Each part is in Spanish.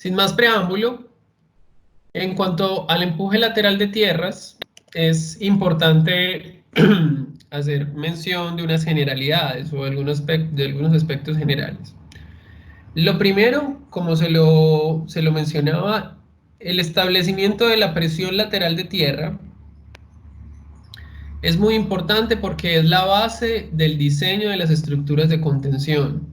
Sin más preámbulo, en cuanto al empuje lateral de tierras, es importante hacer mención de unas generalidades o de algunos aspectos generales. Lo primero, como se lo mencionaba, el establecimiento de la presión lateral de tierra es muy importante porque es la base del diseño de las estructuras de contención.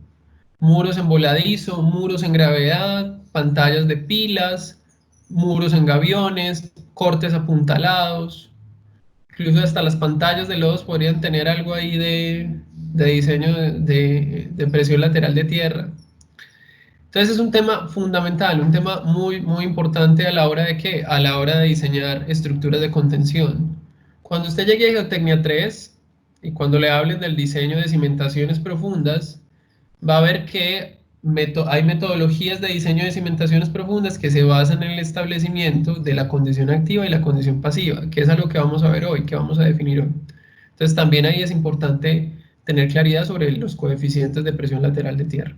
Muros en voladizo, muros en gravedad, pantallas de pilas, muros en gaviones, cortes apuntalados, incluso hasta las pantallas de lodos podrían tener algo ahí de diseño de presión lateral de tierra. Entonces es un tema fundamental, un tema muy importante a la hora de qué, a la hora de diseñar estructuras de contención. Cuando usted llegue a Geotecnia 3 y cuando le hablen del diseño de cimentaciones profundas, va a ver que hay metodologías de diseño de cimentaciones profundas que se basan en el establecimiento de la condición activa y la condición pasiva, que es algo que vamos a ver hoy, que vamos a definir hoy. Entonces también ahí es importante tener claridad sobre los coeficientes de presión lateral de tierra.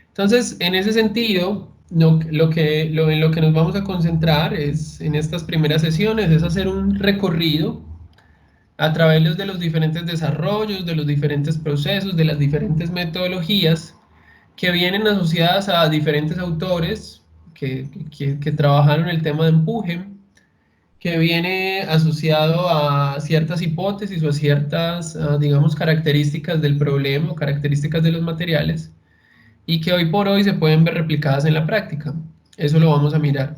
Entonces, en ese sentido, en lo que nos vamos a concentrar es en estas primeras sesiones, es hacer un recorrido a través de los diferentes desarrollos, de los diferentes procesos, de las diferentes metodologías que vienen asociadas a diferentes autores que trabajaron el tema de empuje, que viene asociado a ciertas hipótesis o a ciertas, digamos, características del problema o características de los materiales y que hoy por hoy se pueden ver replicadas en la práctica. Eso lo vamos a mirar.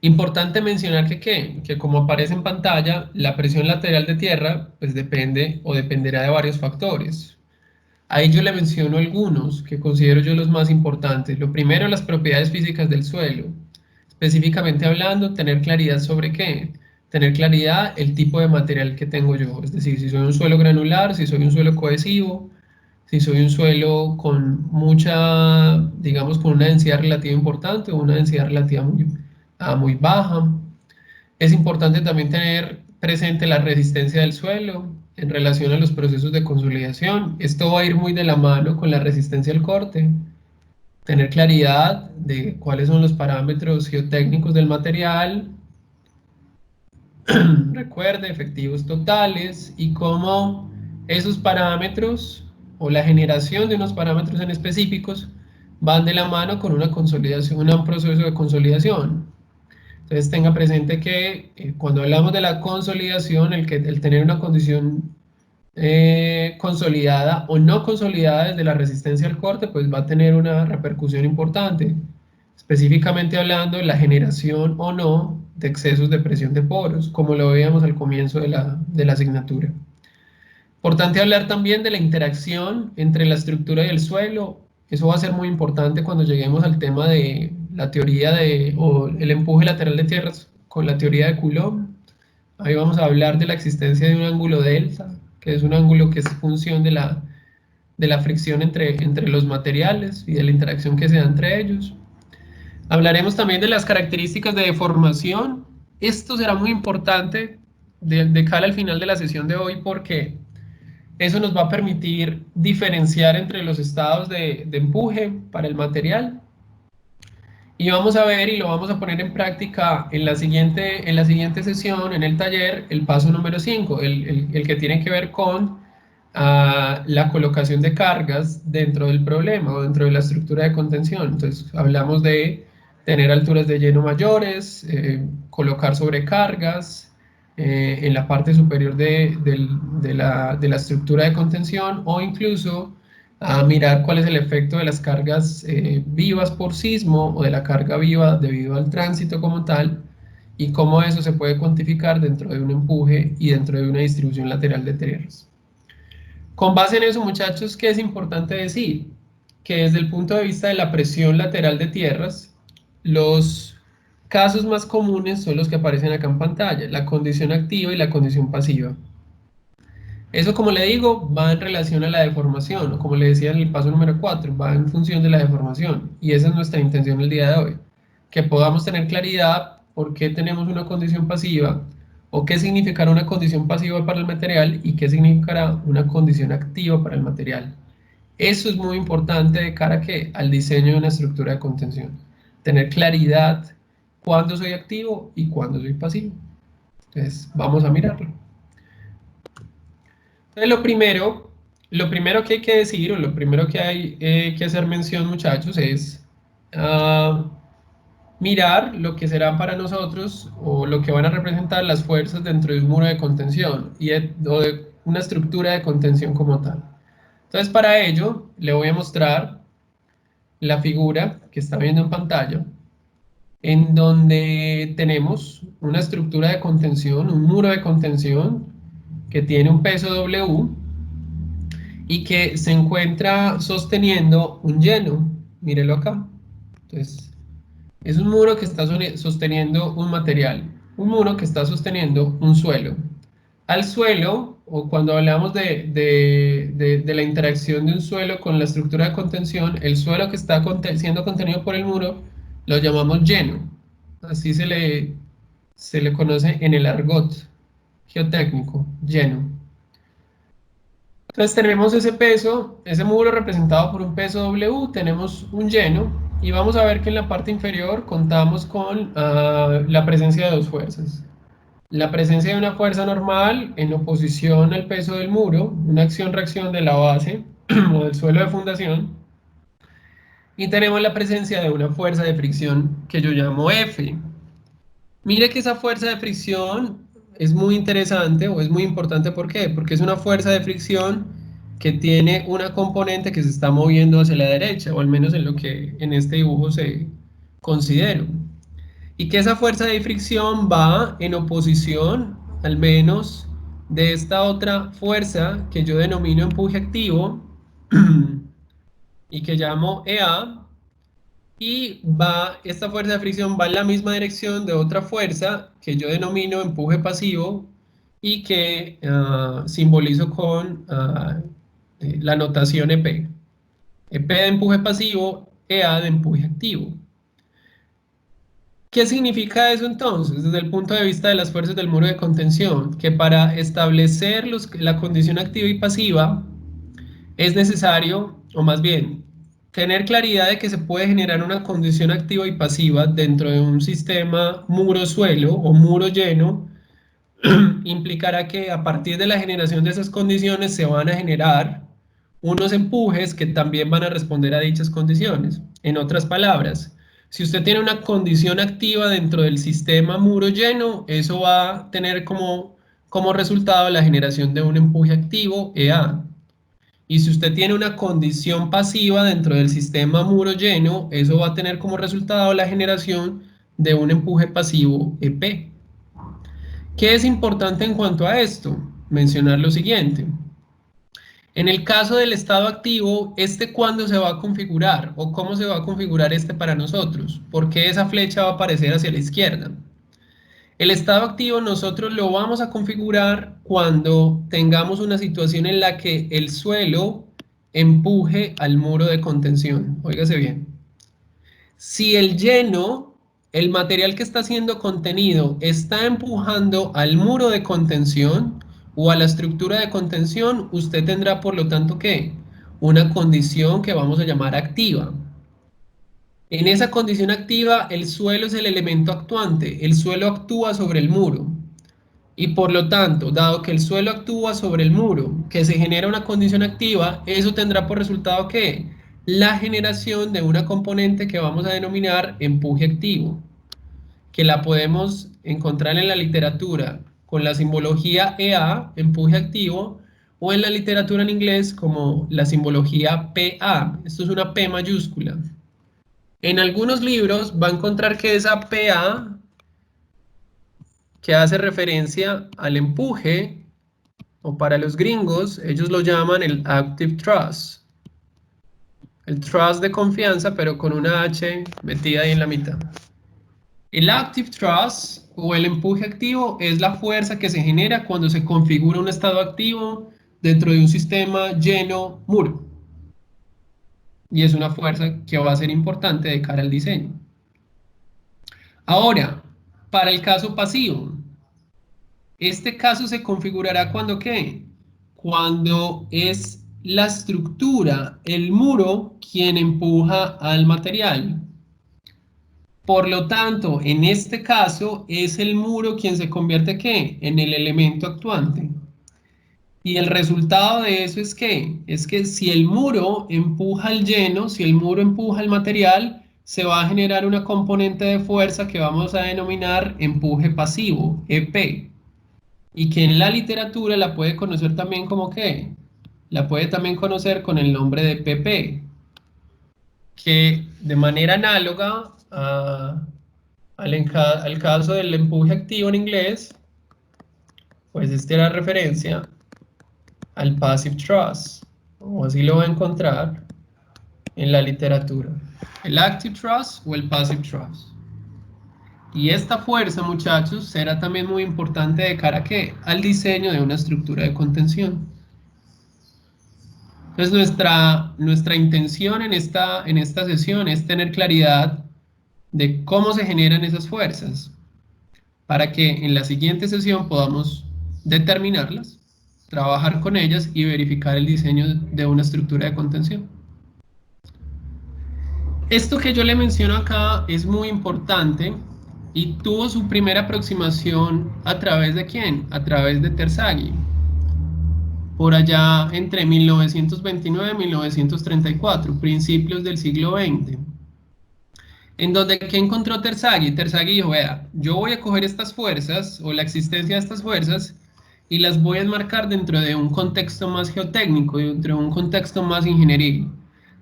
Importante mencionar que como aparece en pantalla, la presión lateral de tierra pues depende o dependerá de varios factores. Ahí yo le menciono algunos que considero yo los más importantes. Lo primero, las propiedades físicas del suelo. Específicamente hablando, tener claridad sobre qué. Tener claridad el tipo de material que tengo yo. Es decir, si soy un suelo granular, si soy un suelo cohesivo, si soy un suelo con mucha, digamos, con una densidad relativa importante o una densidad relativa muy baja. Es importante también tener presente la resistencia del suelo en relación a los procesos de consolidación. Esto va a ir muy de la mano con la resistencia al corte. Tener claridad de cuáles son los parámetros geotécnicos del material. Recuerde, efectivos totales y cómo esos parámetros o la generación de unos parámetros en específicos van de la mano con una consolidación, un proceso de consolidación. Entonces tenga presente que cuando hablamos de la consolidación, el tener una condición consolidada o no consolidada desde la resistencia al corte, pues va a tener una repercusión importante. Específicamente hablando de la generación o no de excesos de presión de poros, como lo veíamos al comienzo de la asignatura. Importante hablar también de la interacción entre la estructura y el suelo. Eso va a ser muy importante cuando lleguemos al tema de la teoría o el empuje lateral de tierras con la teoría de Coulomb. Ahí vamos a hablar de la existencia de un ángulo delta, que es un ángulo que es función de la fricción entre los materiales y de la interacción que se da entre ellos. Hablaremos también de las características de deformación. Esto será muy importante de cara al final de la sesión de hoy porque eso nos va a permitir diferenciar entre los estados de empuje para el material. Y vamos a ver y lo vamos a poner en práctica en la siguiente sesión, en el taller, el paso número 5, el que tiene que ver con la colocación de cargas dentro del problema o dentro de la estructura de contención. Entonces hablamos de tener alturas de lleno mayores, colocar sobrecargas en la parte superior de la estructura de contención o incluso a mirar cuál es el efecto de las cargas vivas por sismo o de la carga viva debido al tránsito como tal y cómo eso se puede cuantificar dentro de un empuje y dentro de una distribución lateral de tierras. Con base en eso, muchachos, ¿qué es importante decir? Que desde el punto de vista de la presión lateral de tierras, los casos más comunes son los que aparecen acá en pantalla, la condición activa y la condición pasiva. Eso, como le digo, va en relación a la deformación, o como le decía en el paso número 4, va en función de la deformación. Y esa es nuestra intención el día de hoy, que podamos tener claridad por qué tenemos una condición pasiva, o qué significará una condición pasiva para el material y qué significará una condición activa para el material. Eso es muy importante de cara al diseño de una estructura de contención. tener claridad cuándo soy activo y cuándo soy pasivo. Entonces, vamos a mirarlo. Entonces, lo primero que hay que decir, o lo primero que hay que hacer mención, muchachos, es mirar lo que serán para nosotros o lo que van a representar las fuerzas dentro de un muro de contención o de una estructura de contención como tal. Entonces, para ello, le voy a mostrar la figura que está viendo en pantalla, en donde tenemos una estructura de contención, un muro de contención que tiene un peso W y que se encuentra sosteniendo un lleno. Mírelo acá. Entonces, es un muro que está sosteniendo un material, un muro que está sosteniendo un suelo. Al suelo, o cuando hablamos de la interacción de un suelo con la estructura de contención, el suelo que está siendo contenido por el muro lo llamamos lleno. Así se le conoce en el argot geotécnico, lleno. Entonces tenemos ese peso, ese muro representado por un peso W, tenemos un lleno y vamos a ver que en la parte inferior contamos con la presencia de dos fuerzas. La presencia de una fuerza normal en oposición al peso del muro, una acción-reacción de la base o del suelo de fundación, y tenemos la presencia de una fuerza de fricción que yo llamo F. Mire que esa fuerza de fricción es muy interesante o es muy importante. ¿Por qué? Porque es una fuerza de fricción que tiene una componente que se está moviendo hacia la derecha, o al menos en lo que en este dibujo se considera. Y que esa fuerza de fricción va en oposición, al menos, de esta otra fuerza que yo denomino empuje activo y que llamo EA, y esta fuerza de fricción va en la misma dirección de otra fuerza que yo denomino empuje pasivo y que simbolizo con la notación EP. EP de empuje pasivo, EA de empuje activo. ¿Qué significa eso entonces desde el punto de vista de las fuerzas del muro de contención? Que para establecer la condición activa y pasiva es necesario, o más bien, tener claridad de que se puede generar una condición activa y pasiva dentro de un sistema muro-suelo o muro lleno. Implicará que a partir de la generación de esas condiciones se van a generar unos empujes que también van a responder a dichas condiciones. En otras palabras, si usted tiene una condición activa dentro del sistema muro lleno, eso va a tener como resultado la generación de un empuje activo, EA. Y si usted tiene una condición pasiva dentro del sistema muro lleno, eso va a tener como resultado la generación de un empuje pasivo, EP. ¿Qué es importante en cuanto a esto? Mencionar lo siguiente. En el caso del estado activo, ¿cuándo se va a configurar? ¿O cómo se va a configurar para nosotros? ¿Por qué esa flecha va a aparecer hacia la izquierda? El estado activo nosotros lo vamos a configurar cuando tengamos una situación en la que el suelo empuje al muro de contención. Óigase bien. Si el lleno, el material que está siendo contenido, está empujando al muro de contención o a la estructura de contención, usted tendrá por lo tanto ¿qué? Una condición que vamos a llamar activa. En esa condición activa, el suelo es el elemento actuante, el suelo actúa sobre el muro. Y por lo tanto, dado que el suelo actúa sobre el muro, que se genera una condición activa, eso tendrá por resultado que la generación de una componente que vamos a denominar empuje activo, que la podemos encontrar en la literatura con la simbología EA, empuje activo, o en la literatura en inglés como la simbología PA. Esto es una P mayúscula. En algunos libros va a encontrar que esa PA, que hace referencia al empuje, o para los gringos, ellos lo llaman el active thrust. El thrust de confianza, pero con una H metida ahí en la mitad. El active thrust o el empuje activo es la fuerza que se genera cuando se configura un estado activo dentro de un sistema lleno muro. Y es una fuerza que va a ser importante de cara al diseño. Ahora, para el caso pasivo, este caso se configurará cuando ¿qué? Cuando es la estructura, el muro, quien empuja al material. Por lo tanto, en este caso, es el muro quien se convierte ¿qué? En el elemento actuante. Y el resultado de eso es que, si el muro empuja el lleno, si el muro empuja el material, se va a generar una componente de fuerza que vamos a denominar empuje pasivo, EP, y que en la literatura la puede conocer también como ¿qué? La puede también conocer con el nombre de PP, que de manera análoga al caso del empuje activo en inglés, pues este era referencia al passive thrust, o así lo va a encontrar en la literatura, el active thrust o el passive thrust. Y esta fuerza, muchachos, será también muy importante de cara a ¿qué? Al diseño de una estructura de contención. Entonces, nuestra intención en esta sesión es tener claridad de cómo se generan esas fuerzas, para que en la siguiente sesión podamos determinarlas, trabajar con ellas y verificar el diseño de una estructura de contención. Esto que yo le menciono acá es muy importante y tuvo su primera aproximación a través de ¿quién? A través de Terzaghi, por allá entre 1929 y 1934, principios del siglo XX. En donde, ¿qué encontró Terzaghi? Terzaghi dijo, vea, yo voy a coger estas fuerzas o la existencia de estas fuerzas y las voy a enmarcar dentro de un contexto más geotécnico, dentro de un contexto más ingenieril,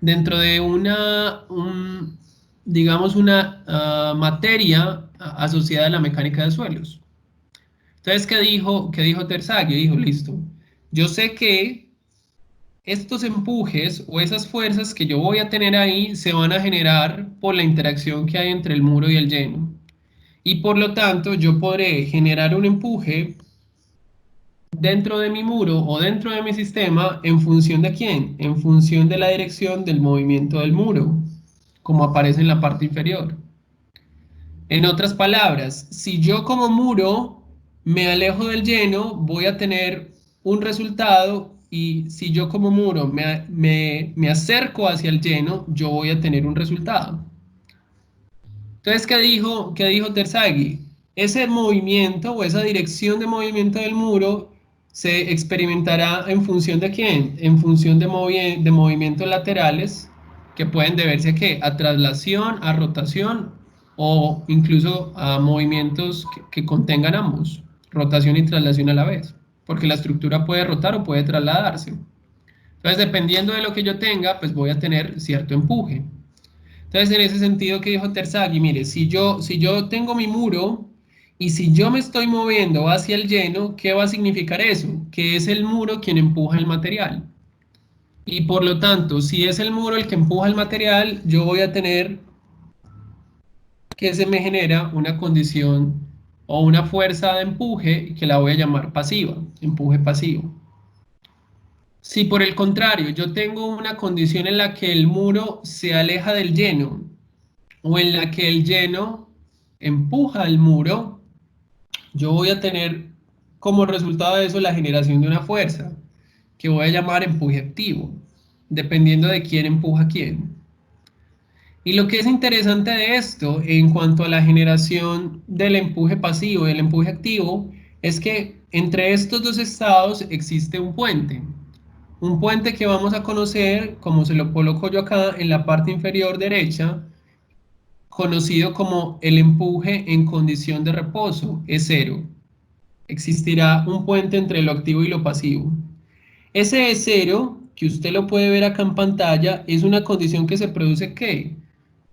dentro de digamos, una materia asociada a la mecánica de suelos. Entonces, ¿qué dijo Terzaghi? Dijo, listo, yo sé que estos empujes o esas fuerzas que yo voy a tener ahí se van a generar por la interacción que hay entre el muro y el lleno. Y por lo tanto, yo podré generar un empuje dentro de mi muro o dentro de mi sistema en función de quién, en función de la dirección del movimiento del muro, como aparece en la parte inferior. En otras palabras, si yo como muro me alejo del lleno, voy a tener un resultado y si yo como muro me acerco hacia el lleno, yo voy a tener un resultado. Entonces, qué dijo Terzaghi? Ese movimiento o esa dirección de movimiento del muro se experimentará en función de quién? En función de movimientos laterales que pueden deberse a qué? A traslación, a rotación o incluso a movimientos que contengan ambos, rotación y traslación a la vez, porque la estructura puede rotar o puede trasladarse. Entonces, dependiendo de lo que yo tenga, pues voy a tener cierto empuje. Entonces, en ese sentido que dijo Terzaghi, mire, si yo tengo mi muro y si yo me estoy moviendo hacia el lleno, ¿qué va a significar eso? Que es el muro quien empuja el material. Y por lo tanto, si es el muro el que empuja el material, yo voy a tener que se me genera una condición o una fuerza de empuje que la voy a llamar pasiva, empuje pasivo. Si por el contrario yo tengo una condición en la que el muro se aleja del lleno, o en la que el lleno empuja al muro, yo voy a tener como resultado de eso la generación de una fuerza que voy a llamar empuje activo, dependiendo de quién empuja a quién. Y lo que es interesante de esto en cuanto a la generación del empuje pasivo y el empuje activo es que entre estos dos estados existe un puente que vamos a conocer, como se lo coloco yo acá en la parte inferior derecha, conocido como el empuje en condición de reposo, es cero. Existirá un puente entre lo activo y lo pasivo. Ese es cero, que usted lo puede ver acá en pantalla, es una condición que se produce ¿qué?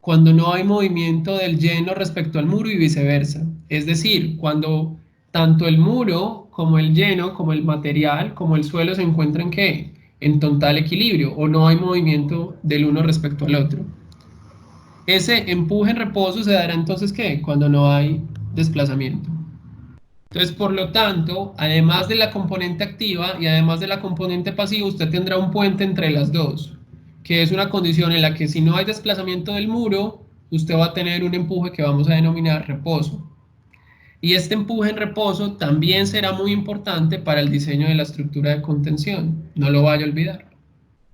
Cuando no hay movimiento del lleno respecto al muro y viceversa. Es decir, cuando tanto el muro como el lleno, como el material, como el suelo se encuentran ¿qué? En total equilibrio o no hay movimiento del uno respecto al otro. Ese empuje en reposo se dará entonces ¿qué? Cuando no hay desplazamiento. Entonces, por lo tanto, además de la componente activa y además de la componente pasiva, usted tendrá un puente entre las dos, que es una condición en la que si no hay desplazamiento del muro, usted va a tener un empuje que vamos a denominar reposo. Y este empuje en reposo también será muy importante para el diseño de la estructura de contención. No lo vaya a olvidar.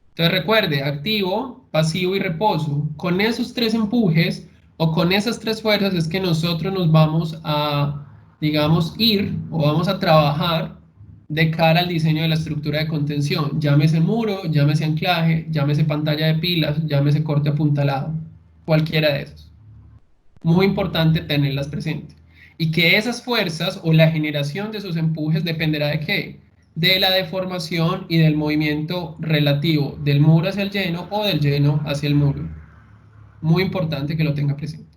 Entonces recuerde, activo, pasivo y reposo. Con esos tres empujes O con esas tres fuerzas es que nosotros nos vamos a, digamos, ir o vamos a trabajar de cara al diseño de la estructura de contención. Llámese muro, llámese anclaje, llámese pantalla de pilas, llámese corte apuntalado, cualquiera de esos. Muy importante tenerlas presentes. Y que esas fuerzas o la generación de esos empujes dependerá de qué? De la deformación y del movimiento relativo del muro hacia el lleno o del lleno hacia el muro. Muy importante que lo tenga presente.